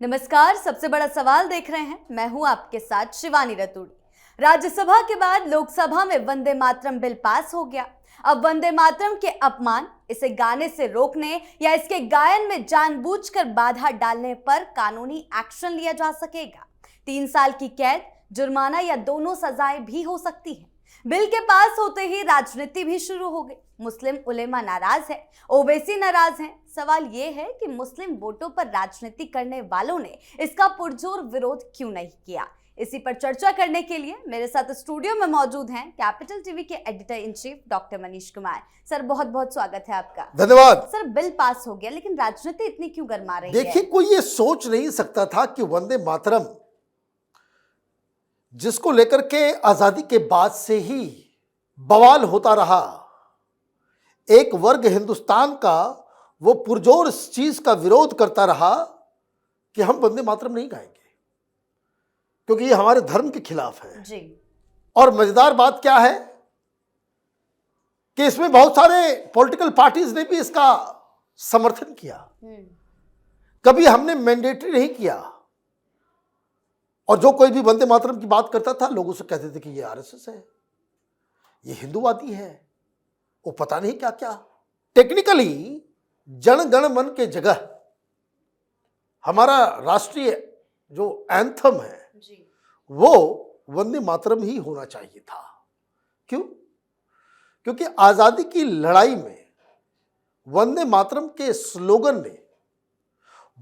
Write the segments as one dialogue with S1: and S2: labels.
S1: नमस्कार। सबसे बड़ा सवाल देख रहे हैं, मैं हूं आपके साथ शिवानी रतूड़ी। राज्यसभा के बाद लोकसभा में वंदे मातरम बिल पास हो गया। अब वंदे मातरम के अपमान, इसे गाने से रोकने या इसके गायन में जानबूझकर बाधा डालने पर कानूनी एक्शन लिया जा सकेगा। 3 साल की कैद, जुर्माना या दोनों सजाएं भी हो सकती हैं। बिल के पास होते ही राजनीति भी शुरू हो गई। मुस्लिम उलेमा नाराज है, ओवैसी नाराज हैं। सवाल ये है कि मुस्लिम वोटों पर राजनीति करने वालों ने इसका पुरजोर विरोध क्यों नहीं किया। इसी पर चर्चा करने के लिए मेरे साथ स्टूडियो में मौजूद हैं कैपिटल टीवी के editor in chief doctor Manish Kumar. Sir, बहुत बहुत स्वागत है आपका।
S2: धन्यवाद।
S1: सर, बिल पास हो गया, लेकिन राजनीति इतनी क्यों गरमा रही है?
S2: देखिए, कोई ये सोच नहीं सकता था कि वंदे मातरम, जिसको लेकर के आजादी के बाद से ही बवाल होता रहा, एक वर्ग हिंदुस्तान का वो पुरजोर इस चीज का विरोध करता रहा कि हम वंदे मातरम नहीं गाएंगे क्योंकि ये हमारे धर्म के खिलाफ है
S1: जी।
S2: और मजेदार बात क्या है कि इसमें बहुत सारे पॉलिटिकल पार्टीज ने भी इसका समर्थन किया। कभी हमने मैंडेटरी नहीं किया और जो कोई भी वंदे मातरम की बात करता था, लोग उसे कहते थे कि ये आरएसएस है, ये हिंदूवादी है, वो पता नहीं क्या क्या। टेक्निकली जन गण मन के जगह हमारा राष्ट्रीय जो एंथम है
S1: जी।
S2: वो वंदे मातरम ही होना चाहिए था। क्यों? क्योंकि आजादी की लड़ाई में वंदे मातरम के स्लोगन ने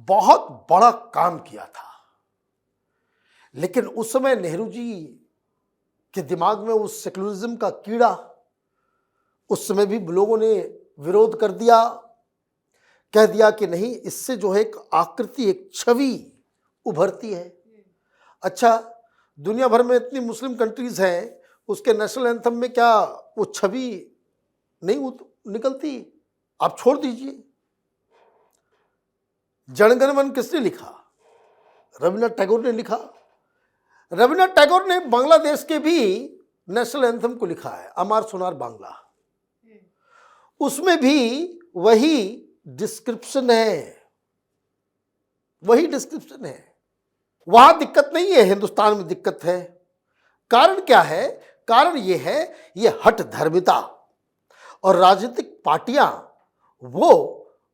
S2: बहुत बड़ा काम किया था। लेकिन उस समय नेहरू जी के दिमाग में उस सेकुलरिज्म का कीड़ा, उस समय भी लोगों ने विरोध कर दिया, कह दिया कि नहीं, इससे जो है एक आकृति, एक छवि उभरती है। अच्छा, दुनिया भर में इतनी मुस्लिम कंट्रीज हैं, उसके नेशनल एंथम में क्या वो छवि नहीं निकलती? आप छोड़ दीजिए। जनगण मन किसने लिखा? रविन्द्रनाथ टैगोर ने लिखा। रविन्द्रनाथ टैगोर ने बांग्लादेश के भी नेशनल एंथम को लिखा है, अमार सोनार बांग्ला। उसमें भी वही डिस्क्रिप्शन है, वही डिस्क्रिप्शन है। वहां दिक्कत नहीं है, हिंदुस्तान में दिक्कत है। कारण क्या है? कारण ये है, ये हठ धर्मिता और राजनीतिक पार्टियां वो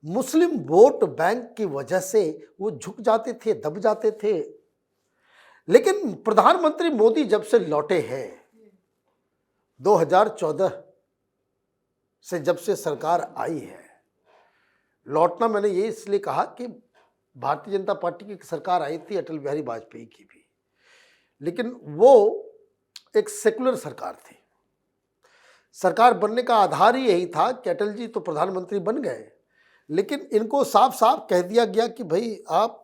S2: मुस्लिम वोट बैंक की वजह से वो झुक जाते थे, दब जाते थे। लेकिन प्रधानमंत्री मोदी जब से लौटे हैं 2014 से, जब से सरकार आई है, लौटना मैंने ये इसलिए कहा कि भारतीय जनता पार्टी की सरकार आई थी, अटल बिहारी वाजपेयी की भी, लेकिन वो एक सेकुलर सरकार थी। सरकार बनने का आधार ही यही था कि अटल जी तो प्रधानमंत्री बन गए, लेकिन इनको साफ साफ कह दिया गया कि भाई आप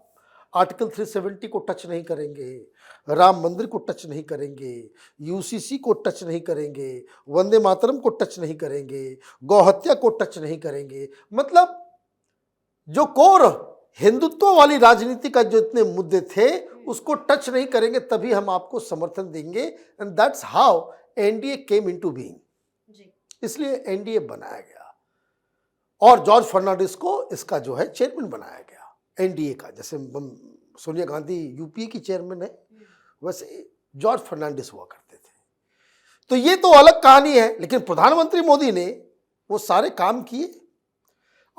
S2: आर्टिकल 370 को टच नहीं करेंगे, राम मंदिर को टच नहीं करेंगे, यूसीसी को टच नहीं करेंगे, वंदे मातरम को टच नहीं करेंगे, गौहत्या को टच नहीं करेंगे। मतलब जो कोर हिंदुत्व वाली राजनीति का जो इतने मुद्दे थे उसको टच नहीं करेंगे, तभी हम आपको समर्थन देंगे। And that's how NDA came into being. इसलिए एनडीए बनाया गया और जॉर्ज फर्नांडिस को इसका जो है चेयरमैन बनाया गया एनडीए का। जैसे सोनिया गांधी यूपीए की चेयरमैन है, वैसे जॉर्ज फर्नांडिस हुआ करते थे। तो ये तो अलग कहानी है, लेकिन प्रधानमंत्री मोदी ने वो सारे काम किए।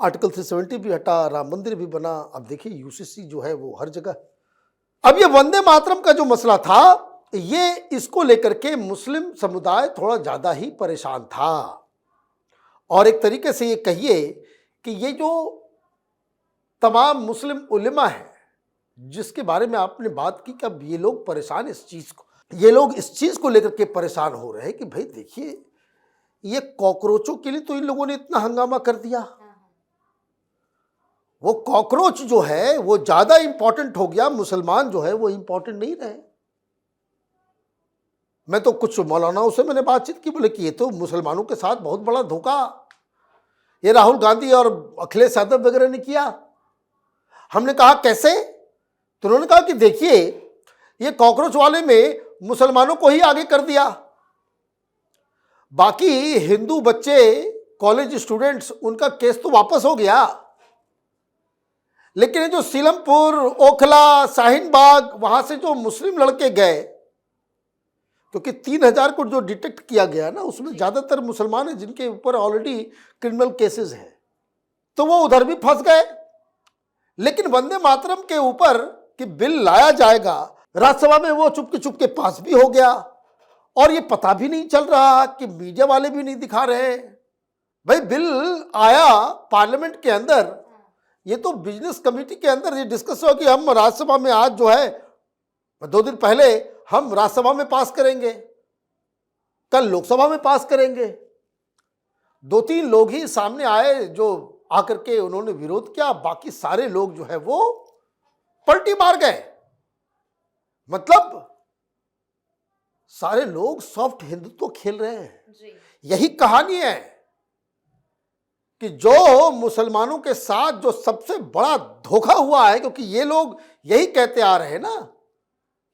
S2: आर्टिकल 370 भी हटा, राम मंदिर भी बना। अब देखिए यूसीसी जो है वो हर जगह। अब ये वंदे मातरम का जो मसला था, ये इसको लेकर के मुस्लिम समुदाय थोड़ा ज्यादा ही परेशान था। और एक तरीके से ये कहिए कि ये जो तमाम मुस्लिम उलेमा है जिसके बारे में आपने बात की कि अब ये लोग परेशान इस चीज को, ये लोग इस चीज को लेकर के परेशान हो रहे हैं कि भाई देखिए, ये कॉकरोचों के लिए तो इन लोगों ने इतना हंगामा कर दिया। वो कॉकरोच जो है वो ज्यादा इंपॉर्टेंट हो गया, मुसलमान जो है वो इंपॉर्टेंट नहीं रहे। मैं तो कुछ मौलानाओं से मैंने बातचीत की, बोले कि ये तो मुसलमानों के साथ बहुत बड़ा धोखा ये राहुल गांधी और अखिलेश यादव वगैरह ने किया। हमने कहा कैसे? तो उन्होंने कहा कि देखिए, ये कॉकरोच वाले में मुसलमानों को ही आगे कर दिया, बाकी हिंदू बच्चे, कॉलेज स्टूडेंट्स, उनका केस तो वापस हो गया, लेकिन ये जो सीलमपुर, ओखला, शाहीन बाग, वहां से जो मुस्लिम लड़के गए, क्योंकि 3000 को जो डिटेक्ट किया गया ना, उसमें ज्यादातर मुसलमान हैं जिनके ऊपर ऑलरेडी क्रिमिनल केसेस हैं, तो वो उधर भी फंस गए। लेकिन वंदे मातरम के ऊपर कि बिल लाया जाएगा, राज्यसभा में वो चुपके पास भी हो गया, और ये पता भी नहीं चल रहा कि मीडिया वाले भी नहीं दिखा रहे। भाई बिल आया पार्लियामेंट के अंदर, ये तो बिजनेस कमेटी के अंदर ये डिस्कस हुआ कि हम राज्यसभा में आज जो है 2 दिन पहले हम राज्यसभा में पास करेंगे, कल लोकसभा में पास करेंगे। 2-3 लोग ही सामने आए जो आकर के उन्होंने विरोध किया, बाकी सारे लोग जो है वो पलटी मार गए। मतलब सारे लोग सॉफ्ट हिंदुत्व खेल रहे हैं। यही कहानी है कि जो मुसलमानों के साथ जो सबसे बड़ा धोखा हुआ है, क्योंकि ये लोग यही कहते आ रहे हैं ना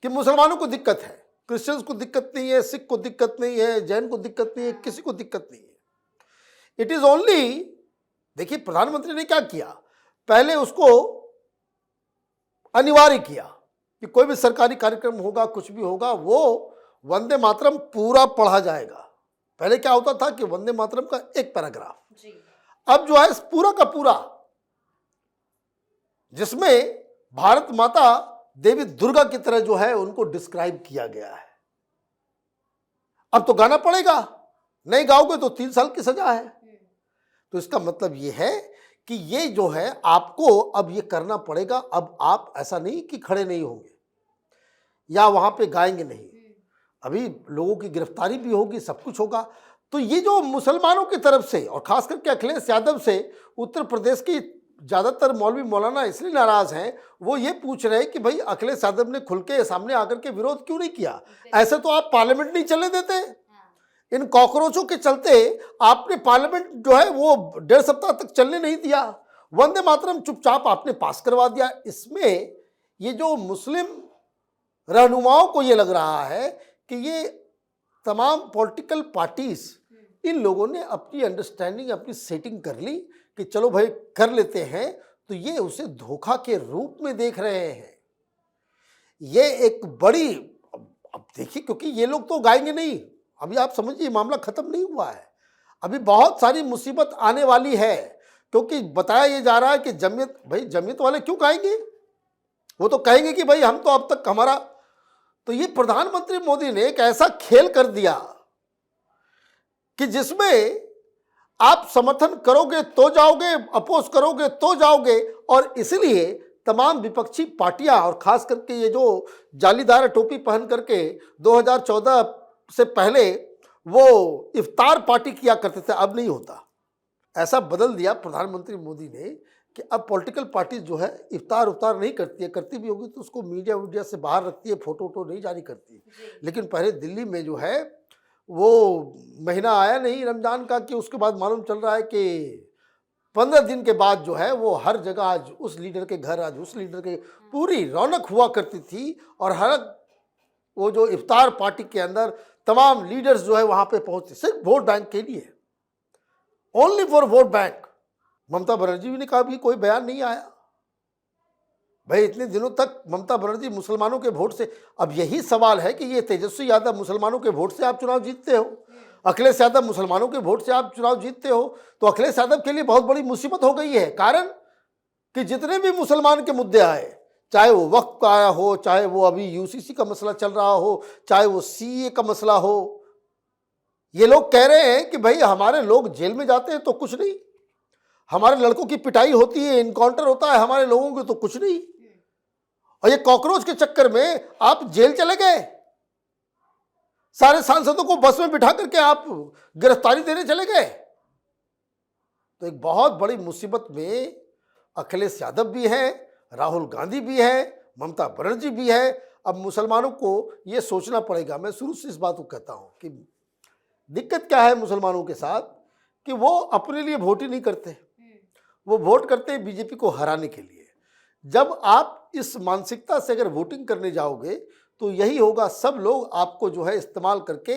S2: कि मुसलमानों को दिक्कत है, क्रिश्चियंस को दिक्कत नहीं है, सिख को दिक्कत नहीं है, जैन को दिक्कत नहीं है, किसी को दिक्कत नहीं है। इट इज ओनली, देखिए प्रधानमंत्री ने क्या किया, पहले उसको अनिवार्य किया कि कोई भी सरकारी कार्यक्रम होगा, कुछ भी होगा, वो वंदे मातरम पूरा पढ़ा जाएगा। पहले क्या होता था कि वंदे मातरम का एक पैराग्राफ, अब जो है पूरा का पूरा, जिसमें भारत माता देवी दुर्गा की तरह जो है उनको डिस्क्राइब किया गया है। अब तो गाना पड़ेगा, नहीं गाओगे तो 3 साल की सजा है। तो इसका मतलब ये है कि ये जो है आपको अब ये करना पड़ेगा। अब आप ऐसा नहीं कि खड़े नहीं होंगे या वहां पे गाएंगे नहीं, अभी लोगों की गिरफ्तारी भी होगी, सब कुछ होगा। तो ये जो मुसलमानों की तरफ से और खास करके अखिलेश यादव से उत्तर प्रदेश की ज्यादातर मौलवी मौलाना इसलिए नाराज हैं, वो ये पूछ रहे हैं कि भाई अखिलेश यादव ने खुल के सामने आकर के विरोध क्यों नहीं किया। ऐसे तो आप पार्लियामेंट नहीं चलने देते, इन कॉकरोचों के चलते आपने पार्लियामेंट जो है वो 1.5 सप्ताह तक चलने नहीं दिया, वंदे मातरम चुपचाप आपने पास करवा दिया। इसमें ये जो मुस्लिम रहनुमाओं को ये लग रहा है कि ये तमाम पॉलिटिकल पार्टीज, इन लोगों ने अपनी अंडरस्टैंडिंग, अपनी सेटिंग कर ली कि चलो भाई कर लेते हैं, तो ये उसे धोखा के रूप में देख रहे हैं। ये एक बड़ी, अब देखिए, क्योंकि ये लोग तो गाएंगे नहीं, अभी आप समझिए मामला खत्म नहीं हुआ है, अभी बहुत सारी मुसीबत आने वाली है। क्योंकि बताया ये जा रहा है कि जमीयत, भाई जमीयत वाले क्यों गाएंगे, वो तो कहेंगे कि भाई हम तो अब तक हमारा, तो ये प्रधानमंत्री मोदी ने एक ऐसा खेल कर दिया कि जिसमें आप समर्थन करोगे तो जाओगे, अपोज करोगे तो जाओगे, और इसलिए तमाम विपक्षी पार्टियां और खास करके ये जो जालीदार टोपी पहन करके 2014 से पहले वो इफ्तार पार्टी किया करते थे, अब नहीं होता। ऐसा बदल दिया प्रधानमंत्री मोदी ने कि अब पॉलिटिकल पार्टी जो है इफ्तार उफ्तार नहीं करती है, करती भी होगी तो उसको मीडिया से बाहर रखती है, फोटो वोटो नहीं जारी करती। लेकिन पहले दिल्ली में जो है वो महीना आया नहीं रमजान का कि उसके बाद मालूम चल रहा है कि 15 दिन के बाद जो है वो हर जगह आज उस लीडर के घर, आज उस लीडर के, पूरी रौनक हुआ करती थी। और हर वो जो इफ्तार पार्टी के अंदर तमाम लीडर्स जो है वहां पे पहुंचते सिर्फ वोट बैंक के लिए, only for vote bank. Mamata Banerjee ने कहा भी कोई बयान नहीं आया। भाई इतने दिनों तक ममता बनर्जी मुसलमानों के वोट से, अब यही सवाल है कि ये तेजस्वी यादव मुसलमानों के वोट से आप चुनाव जीतते हो, अखिलेश यादव मुसलमानों के वोट से आप चुनाव जीतते हो, तो अखिलेश यादव के लिए बहुत बड़ी मुसीबत हो गई है। कारण कि जितने भी मुसलमान के मुद्दे आए, चाहे वो वक्फ का आया हो, चाहे वो अभी यूसीसी का मसला चल रहा हो, चाहे वो सीए का मसला हो, ये लोग कह रहे हैं कि भाई हमारे लोग जेल में जाते हैं तो कुछ नहीं, हमारे लड़कों की पिटाई होती है, इनकाउंटर होता है हमारे लोगों के तो कुछ नहीं, और ये कॉकरोच के चक्कर में आप जेल चले गए, सारे सांसदों को बस में बिठा करके आप गिरफ्तारी देने चले गए। तो एक बहुत बड़ी मुसीबत में अखिलेश यादव भी है, राहुल गांधी भी है, ममता बनर्जी भी है। अब मुसलमानों को ये सोचना पड़ेगा। मैं शुरू से इस बात को कहता हूं कि दिक्कत क्या है मुसलमानों के साथ, कि वो अपने लिए वोट ही नहीं करते, वो वोट करते हैं बीजेपी को हराने के लिए। जब आप इस मानसिकता से अगर वोटिंग करने जाओगे तो यही होगा, सब लोग आपको जो है इस्तेमाल करके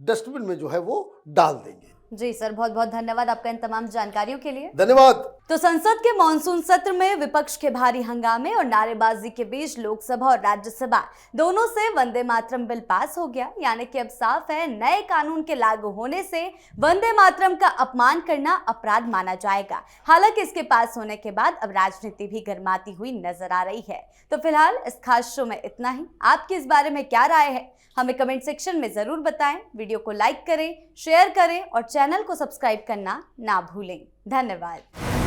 S2: डस्टबिन में जो है वो डाल देंगे।
S1: जी सर, बहुत बहुत धन्यवाद आपका इन तमाम जानकारियों के लिए।
S2: धन्यवाद।
S1: तो संसद के मॉनसून सत्र में विपक्ष के भारी हंगामे और नारेबाजी के बीच लोकसभा और राज्यसभा दोनों से वंदे मातरम बिल पास हो गया। यानी कि अब साफ है, नए कानून के लागू होने से वंदे मातरम का अपमान करना अपराध माना जाएगा। हालांकि इसके पास होने के बाद अब राजनीति भी गर्माती हुई नजर आ रही है। तो फिलहाल इस खास शो में इतना ही। आपकी इस बारे में क्या राय है, हमें कमेंट सेक्शन में जरूर बताएं। वीडियो को लाइक करें, शेयर करें और चैनल को सब्सक्राइब करना ना भूलें। धन्यवाद।